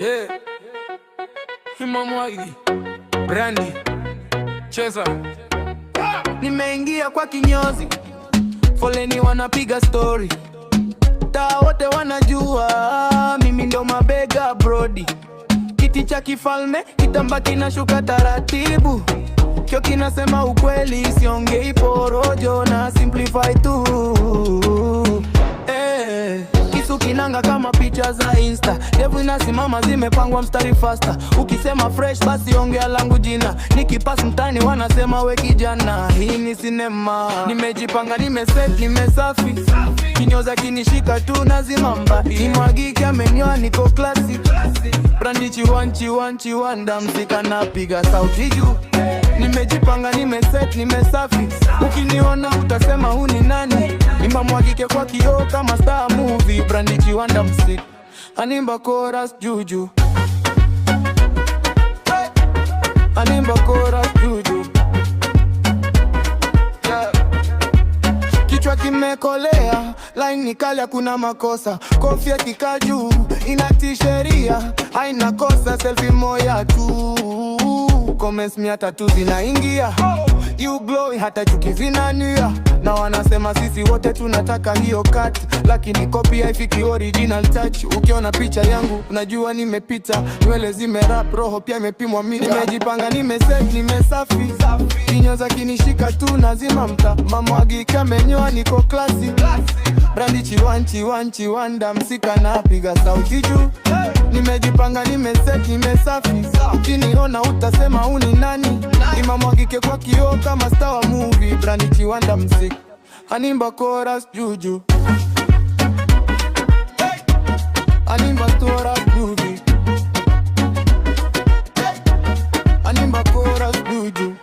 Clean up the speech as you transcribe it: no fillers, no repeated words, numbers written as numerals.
Yeah. Himamwagi Brandi Cheza. Nimeingia kwa kinyozi, foleni wanapiga story, taa wote wanajua mimi ndo mabega brody. Kiti cha kifalme kitamba kinashuka taratibu, kio kinasema ukweli, siongei porojo na simplify tu. Kisu kinanga kama picha za Insta, devu inasimama zimepangwa mstari faster. Ukisema fresh basi ongea langu jina, nikipass mtani wanasema we kijana. Hii ni sinema, nimejipanga, nimeset, nimesafi, kinyoza kinishika tu nazimamba. Imwagike amenyoa, niko classy, Brandi chiwanda, mzika napiga sauti juu. Nimejipanga, nimeset, nimesafi, ukiniona utasema huu ni nani. Imwagike kwa kioo kama star movie, Brandi chiwanda mzika, animba chorus juju, animba chorus juju. Kichwa kimekolea, line ni kali, hakuna makosa. Kofia kikaju, inati sheria, haina kosa. Selfie moja tu, comments 300 zinaingia. You glow hata chuki zinania, na wanasema sisi wote tunataka hiyo cut, lakini copy haifiki original touch. Ukiona picha yangu unajua nimepita, nywele zimerap, roho pia imepimwa mita. Nimejipanga, nimeset, nimesafi, kinyoza kinishika tu nazima mta. Mamwagike amenyoa, niko classy, Brandi chiwanda, msika napiga sauti juu. Nimejipanga, nimeset, nimesafi, ukiniona utasema huu ni nani. Imwagike kwa kioo kama star wa movie, Brandi chiwanda mzika, animba chorus juju, animba chorus juju, animba chorus juju.